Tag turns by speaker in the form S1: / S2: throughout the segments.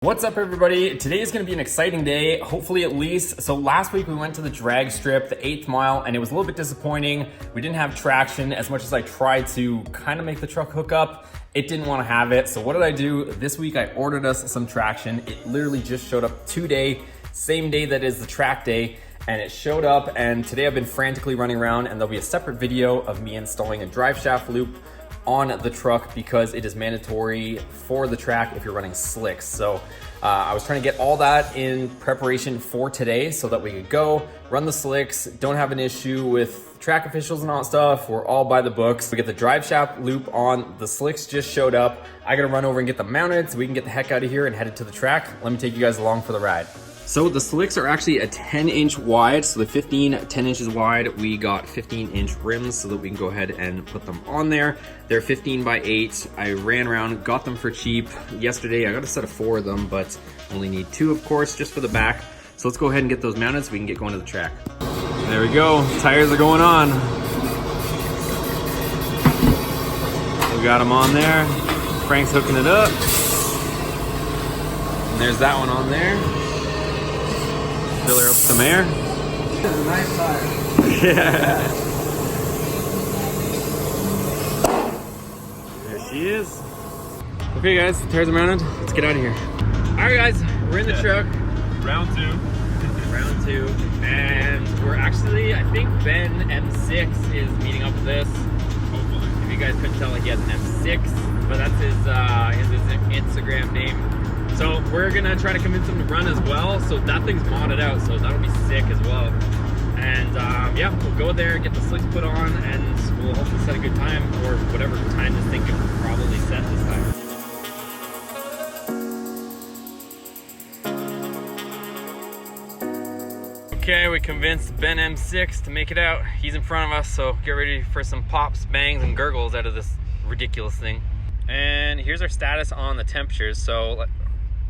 S1: What's up everybody? Today is going to be an exciting day, hopefully at least. So last week we went to the drag strip, the 8th mile, and it was a little bit disappointing. We didn't have traction as much as I tried to kind of make the truck hook up. It didn't want to have it. So what did I do? This week I ordered us some traction. It literally just showed up today, same day that is the track day, and it showed up. And today I've been frantically running around, and there'll be a separate video of me installing a drive shaft loop on the truck because it is mandatory for the track if you're running slicks. So I was trying to get all that in preparation for today so that we could go run the slicks, don't have an issue with track officials and all that stuff. We're all by the books. We get the drive shaft loop on, the slicks just showed up. I gotta run over and get them mounted so we can get the heck out of here and headed to the track. Let me take you guys along for the ride. So the slicks are actually a 10-inch wide, so the 10 inches wide. We got 15-inch rims so that we can go ahead and put them on there. They're 15 by 8. I ran around, got them for cheap. Yesterday, I got a set of 4 of them, but only need 2, of course, just for the back. So let's go ahead and get those mounted so we can get going to the track. There we go, tires are going on. We got them on there. Frank's hooking it up. And there's that one on there. Fill her up some air.
S2: This is a nice tire.
S1: Yeah. There she is. Okay guys, the tires are mounted. Let's get out of here. Alright guys, we're in the truck.
S3: Round 2.
S1: Round 2. And we're actually, I think Ben M6 is meeting up with this.
S3: Hopefully.
S1: If you guys couldn't tell, he has an M6, but that's his Instagram name. So we're gonna try to convince him to run as well. So that thing's modded out, so that'll be sick as well. And yeah, we'll go there, get the slicks put on, and we'll hopefully set a good time, or whatever time this thing can probably set this time. Okay, we convinced Ben M6 to make it out. He's in front of us, so get ready for some pops, bangs, and gurgles out of this ridiculous thing. And here's our status on the temperatures. So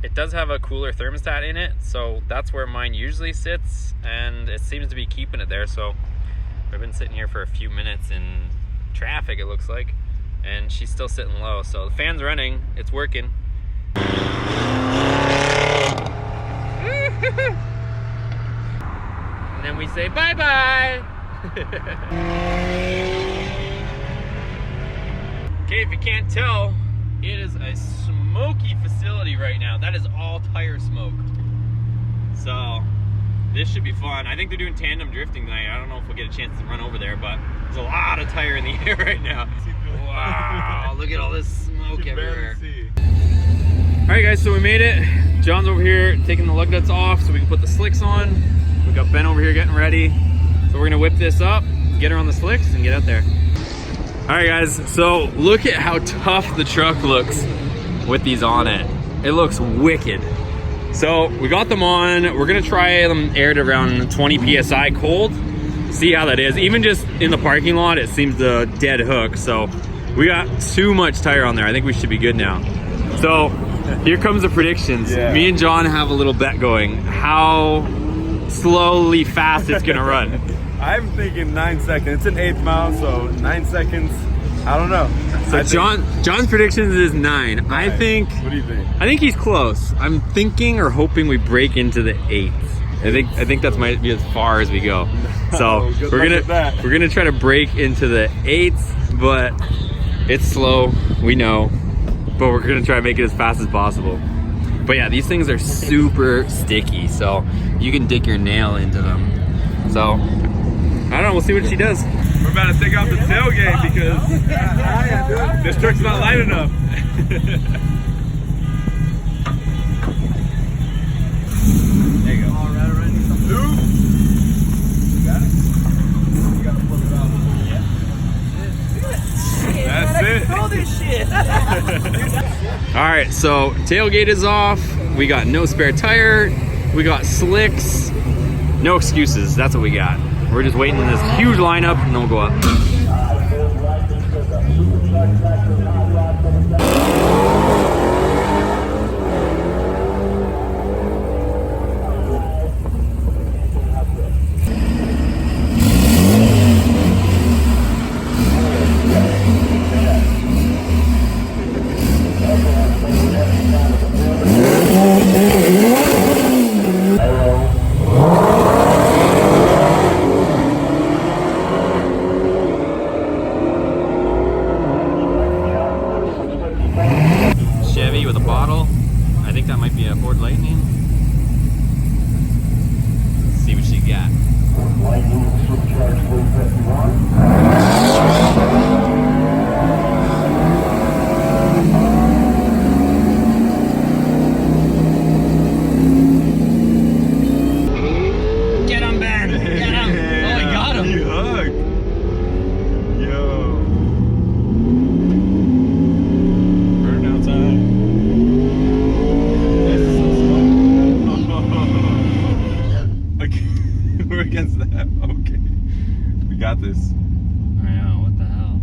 S1: it does have a cooler thermostat in it, so that's where mine usually sits, and it seems to be keeping it there. So I've been sitting here for a few minutes in traffic, it looks like, and she's still sitting low. So the fan's running, it's working. And then we say bye-bye. Okay, if you can't tell, it is a smoky facility right now. That is all tire smoke. So this should be fun. I think they're doing tandem drifting tonight. I don't know if we'll get a chance to run over there, but there's a lot of tire in the air right now. Wow, look at all this smoke everywhere. All right guys, so we made it. John's over here taking the lug nuts off so we can put the slicks on. We got Ben over here getting ready. So we're gonna whip this up, get her on the slicks, and get out there. All right guys, so look at how tough the truck looks with these on it. It looks wicked. So we got them on. We're gonna try them aired around 20 PSI cold. See how that is. Even just in the parking lot, it seems to dead hook. So we got too much tire on there. I think we should be good now. So here comes the predictions. Yeah. Me and John have a little bet going. How slowly fast it's gonna run.
S3: I'm thinking 9 seconds. It's an 8th mile, so 9 seconds. I don't know.
S1: So John's predictions is 9. I think.
S3: What do you think?
S1: I think he's close. I'm thinking or hoping we break into the 8th. I think that might be as far as we go. So we're gonna try to break into the 8th, but it's slow. We know, but we're gonna try to make it as fast as possible. But yeah, these things are super sticky, so you can dig your nail into them. So I don't know, we'll see what she does.
S3: We're about to take off the tailgate because this truck's not light enough.
S1: There you go.
S2: All right, already.
S3: Loop.
S2: You got it? You gotta pull it out. Yeah.
S3: That's it.
S2: Control this shit.
S1: All right, so tailgate is off. We got no spare tire. We got slicks. No excuses, that's what we got. We're just waiting in this huge lineup and then we'll go up. that might be a Ford Lightning. Let's see what she got.
S4: Lightning supercharged 451.
S1: Get him, Ben! Get him! Oh, he got him!
S3: He hooked. Yo. Burnout time. Okay. We're against that. Okay. We got this.
S1: I know, what the hell?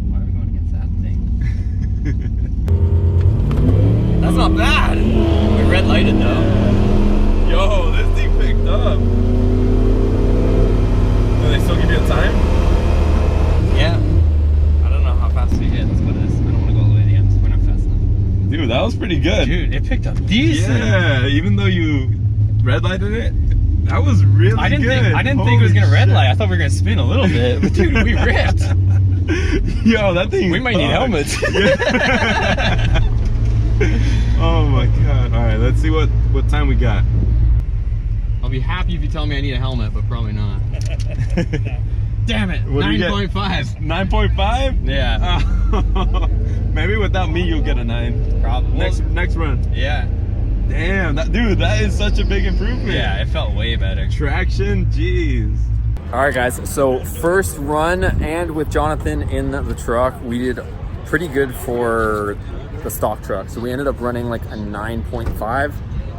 S1: Why are we going against that thing? That's not bad! We red lighted though.
S3: Yo, this thing picked up. Do they still give you a time?
S1: Yeah. I don't know how fast we hit. Let's go to this. I don't want to go all the way to the end. We're not fast enough.
S3: Dude, that was pretty good.
S1: Dude, it picked up decent.
S3: Yeah, even though you red lighted it, that was really
S1: I didn't
S3: good.
S1: think it was gonna red light. I thought we were gonna spin a little bit, but dude, we ripped.
S3: Yo, that thing.
S1: We might need helmets.
S3: Oh my god. Alright, let's see what time we got.
S1: I'll be happy if you tell me I need a helmet, but probably not. Damn it, 9.5.
S3: 9.5?
S1: Yeah.
S3: Maybe without me you'll get a 9.
S1: Probably.
S3: Next run.
S1: Yeah.
S3: Damn, dude, that is such a big improvement.
S1: Yeah, it felt way better.
S3: Traction, jeez.
S1: All right, guys, so first run, and with Jonathan in the truck, we did pretty good for the stock truck. So we ended up running like a 9.5,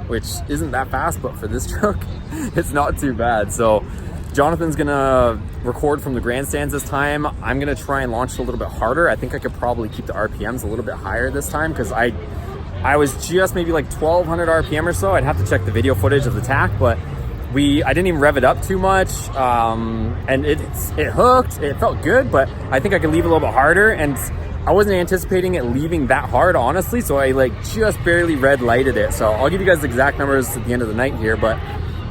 S1: which isn't that fast, but for this truck, it's not too bad. So Jonathan's gonna record from the grandstands this time. I'm gonna try and launch it a little bit harder. I think I could probably keep the RPMs a little bit higher this time, because I was just maybe like 1200 RPM or so. I'd have to check the video footage of the tack, but I didn't even rev it up too much, and it hooked. It felt good, but I think I could leave it a little bit harder, and I wasn't anticipating it leaving that hard, honestly, so I like just barely red lighted it. So I'll give you guys the exact numbers at the end of the night here, but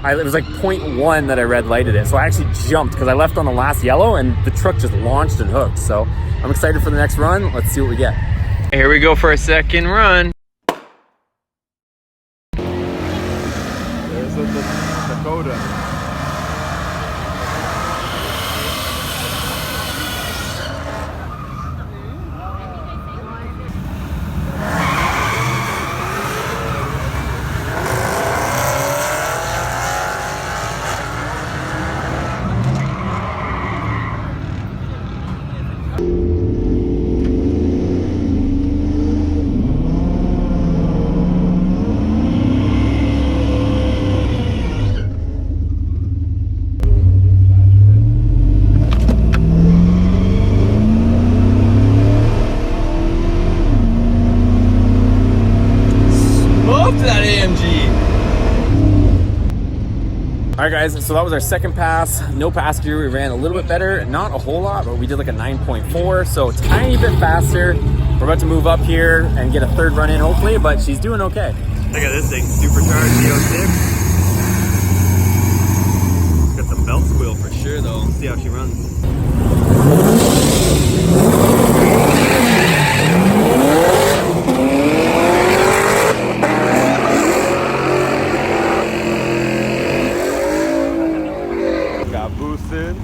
S1: it was like 0.1 that I red lighted it. So I actually jumped because I left on the last yellow and the truck just launched and hooked. So I'm excited for the next run. Let's see what we get. Here we go for a second run.
S3: There's the Dakota.
S1: That AMG. All right, guys, so that was our second pass. No passenger. We ran a little bit better, not a whole lot, but we did like a 9.4, so tiny bit faster. We're about to move up here and get a third run in, hopefully, but she's doing okay.
S3: Look at this thing, supercharged Z06. Got the belt squeal for sure, though. Let's see how she runs. Boosted.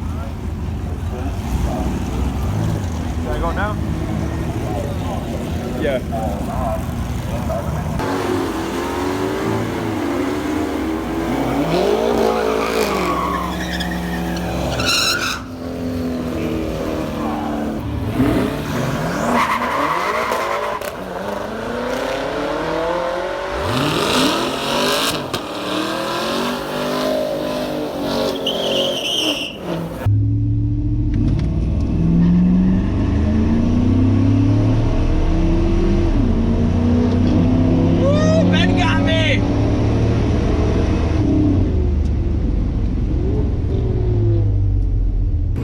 S3: Can I go now? Yeah.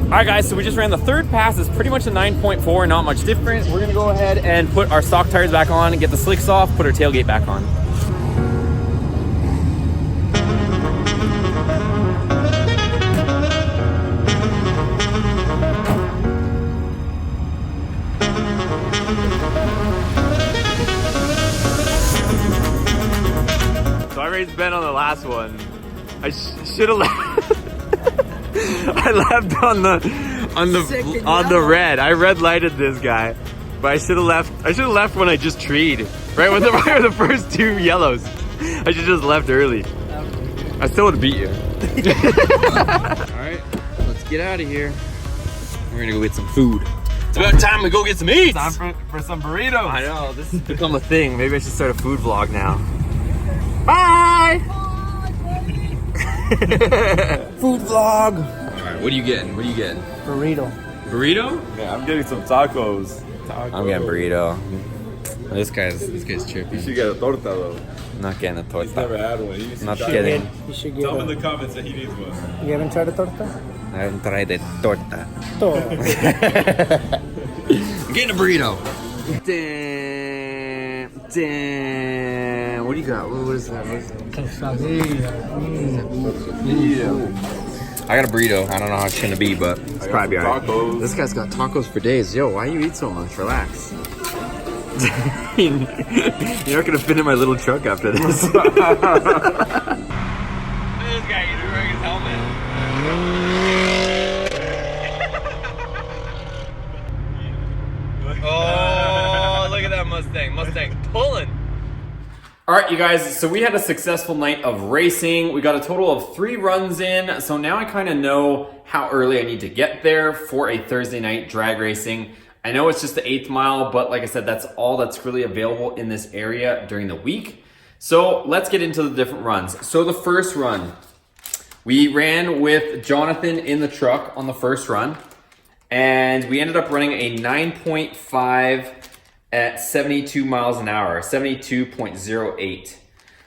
S1: All right, guys, so we just ran the third pass. It's pretty much a 9.4, not much different. We're gonna go ahead and put our stock tires back on and get the slicks off, put our tailgate back on.
S3: race Ben on the last one. I should have left. I left on the red. I red lighted this guy, but I should have left. I should have left when I just treed. Right when the first two yellows. I should just left early. I still would have beat you. All right, let's get out of here. We're gonna go get some food. It's about time we go get some eats.
S2: Time for some burritos.
S3: I know, this has become a thing. Maybe I should start a food vlog now. Bye!
S2: Food vlog.
S3: Alright, what are you getting? What are you getting?
S2: Burrito.
S3: Burrito?
S2: Yeah, I'm getting some tacos.
S3: I'm getting burrito. This guy's tripping.
S2: You should get a torta though.
S3: I'm not getting a torta.
S2: He's never had one. He
S3: Not kidding.
S5: You should get
S2: Tell him
S5: a,
S2: in the comments that he needs one.
S5: you haven't tried a torta?
S3: I haven't tried a torta.
S5: Torta.
S3: I'm getting a burrito. Damn. What do you got? What is that? I got a burrito. I don't know how it's gonna be, but it's probably alright.
S2: Tacos.
S3: This guy's got tacos for days. Yo, why you eat so much? Relax. You're not gonna fit in my little truck after this. This guy, he's wearing his helmet. Oh, look at that Mustang. Mustang pulling.
S1: All right, you guys, so we had a successful night of racing. We got a total of 3 runs in. So now I kind of know how early I need to get there for a Thursday night drag racing. I know it's just the 8th mile, but like I said, that's all that's really available in this area during the week. So let's get into the different runs. So the first run, we ran with Jonathan in the truck on the first run, and we ended up running a 9.5 at 72 miles an hour, 72.08.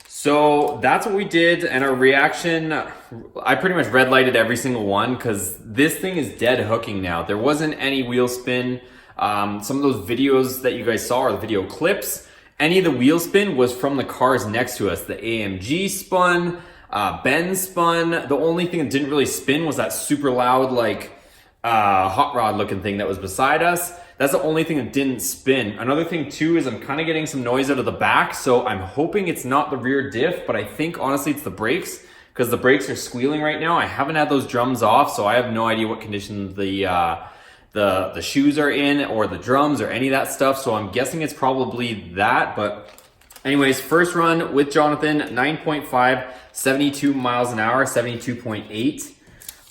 S1: So that's what we did, and our reaction, I pretty much red lighted every single one because this thing is dead hooking now. There wasn't any wheel spin. Some of those videos that you guys saw are the video clips. Any of the wheel spin was from the cars next to us. The AMG spun, Ben spun. The only thing that didn't really spin was that super loud, like hot rod looking thing that was beside us. That's the only thing that didn't spin. Another thing too is I'm kind of getting some noise out of the back, so I'm hoping it's not the rear diff, but I think honestly it's the brakes because the brakes are squealing right now. I haven't had those drums off, so I have no idea what condition the shoes are in or the drums or any of that stuff. So I'm guessing it's probably that. But anyways, first run with Jonathan, 9.5, 72 miles an hour, 72.8.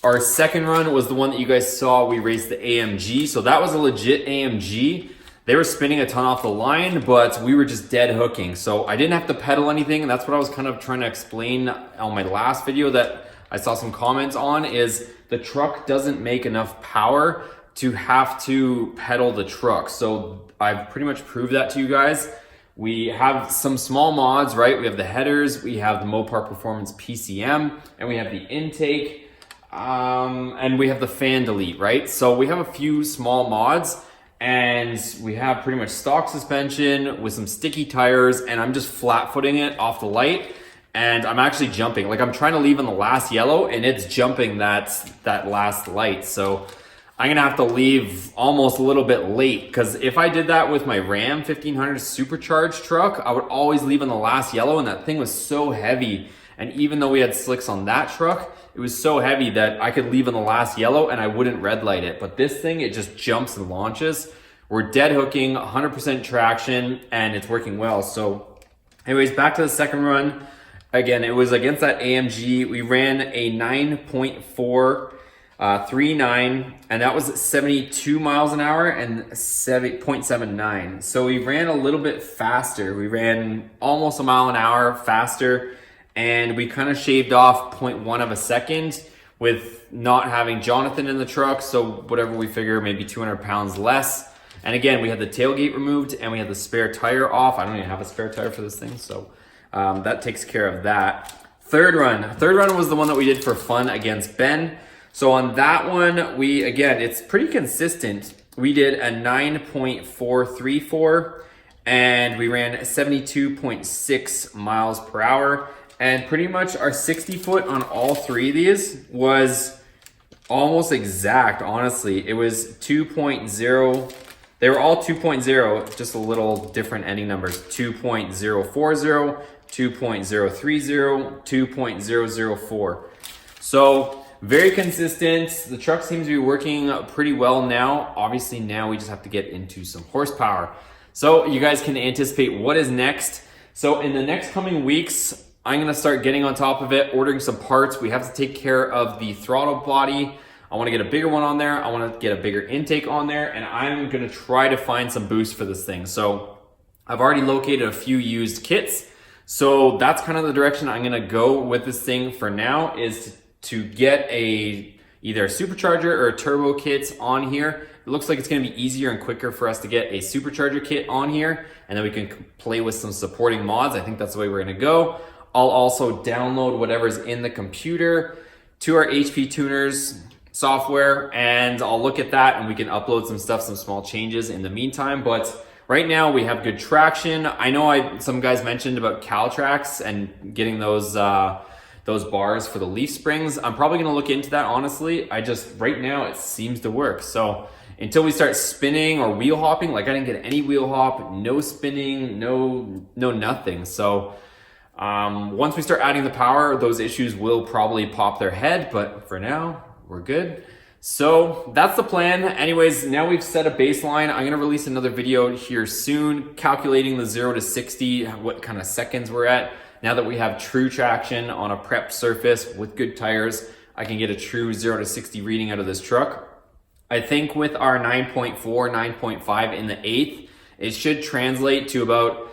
S1: Our second run was the one that you guys saw. We raced the AMG. So that was a legit AMG. They were spinning a ton off the line, but we were just dead hooking. So I didn't have to pedal anything. And that's what I was kind of trying to explain on my last video that I saw some comments on, is the truck doesn't make enough power to have to pedal the truck. So I've pretty much proved that to you guys. We have some small mods, right? We have the headers, we have the Mopar Performance PCM, and we have the intake, and we have the fan delete, right? So we have a few small mods, and we have pretty much stock suspension with some sticky tires, and I'm just flat footing it off the light, and I'm actually jumping. Like I'm trying to leave on the last yellow, and it's jumping that last light. So I'm gonna have to leave almost a little bit late, because if I did that with my Ram 1500 supercharged truck, I would always leave on the last yellow, and that thing was so heavy. And even though we had slicks on that truck, it was so heavy that I could leave on the last yellow and I wouldn't red light it. But this thing, it just jumps and launches. We're dead hooking, 100% traction, and it's working well. So anyways, back to the second run. Again, it was against that AMG. We ran a 9.439, and that was 72 miles an hour and 7.79. So we ran a little bit faster. We ran almost a mile an hour faster, and we kind of shaved off 0.1 of a second with not having Jonathan in the truck. So whatever we figure, maybe 200 pounds less. And again, we had the tailgate removed and we had the spare tire off. I don't even have a spare tire for this thing, so that takes care of that. Third run was the one that we did for fun against Ben. So on that one, we, again, it's pretty consistent. We did a 9.434 and we ran 72.6 miles per hour. And pretty much our 60 foot on all three of these was almost exact, honestly. It was 2.0. They were all 2.0, just a little different ending numbers. 2.040, 2.030, 2.004. So very consistent. The truck seems to be working pretty well now. Obviously now we just have to get into some horsepower. So you guys can anticipate what is next. So in the next coming weeks, I'm gonna start getting on top of it, ordering some parts. We have to take care of the throttle body. I wanna get a bigger one on there. I wanna get a bigger intake on there, and I'm gonna try to find some boost for this thing. So I've already located a few used kits. So that's kind of the direction I'm gonna go with this thing for now, is to get either a supercharger or a turbo kit on here. It looks like it's gonna be easier and quicker for us to get a supercharger kit on here, and then we can play with some supporting mods. I think that's the way we're gonna go. I'll also download whatever's in the computer to our HP Tuners software, and I'll look at that and we can upload some stuff, some small changes in the meantime. But right now we have good traction. I know some guys mentioned about Caltrax and getting those bars for the leaf springs. I'm probably gonna look into that, honestly. Right now it seems to work. So until we start spinning or wheel hopping, like I didn't get any wheel hop, no spinning, no nothing. So once we start adding the power, those issues will probably pop their head, but for now, we're good. So that's the plan. Anyways, now we've set a baseline. I'm gonna release another video here soon, calculating the 0 to 60, what kind of seconds we're at. Now that we have true traction on a prepped surface with good tires, I can get a true 0 to 60 reading out of this truck. I think with our 9.4, 9.5 in the 8th, it should translate to about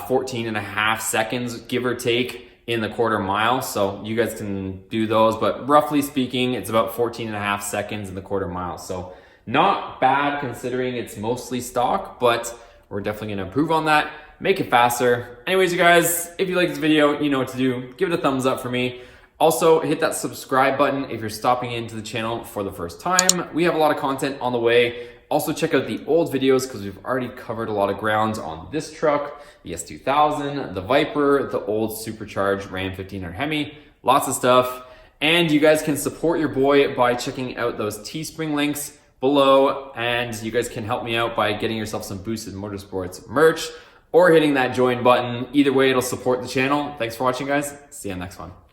S1: 14 and a half seconds, give or take, in the quarter mile. So you guys can do those, but roughly speaking, it's about 14 and a half seconds in the quarter mile. So not bad considering it's mostly stock, but we're definitely gonna improve on that, make it faster. Anyways, you guys, if you like this video, you know what to do. Give it a thumbs up for me. Also, hit that subscribe button if you're stopping into the channel for the first time. We have a lot of content on the way. Also, check out the old videos because we've already covered a lot of grounds on this truck, the S2000, the Viper, the old supercharged Ram 1500 Hemi, lots of stuff. And you guys can support your boy by checking out those Teespring links below. And you guys can help me out by getting yourself some Boosted Motorsports merch or hitting that join button. Either way, it'll support the channel. Thanks for watching, guys. See you on the next one.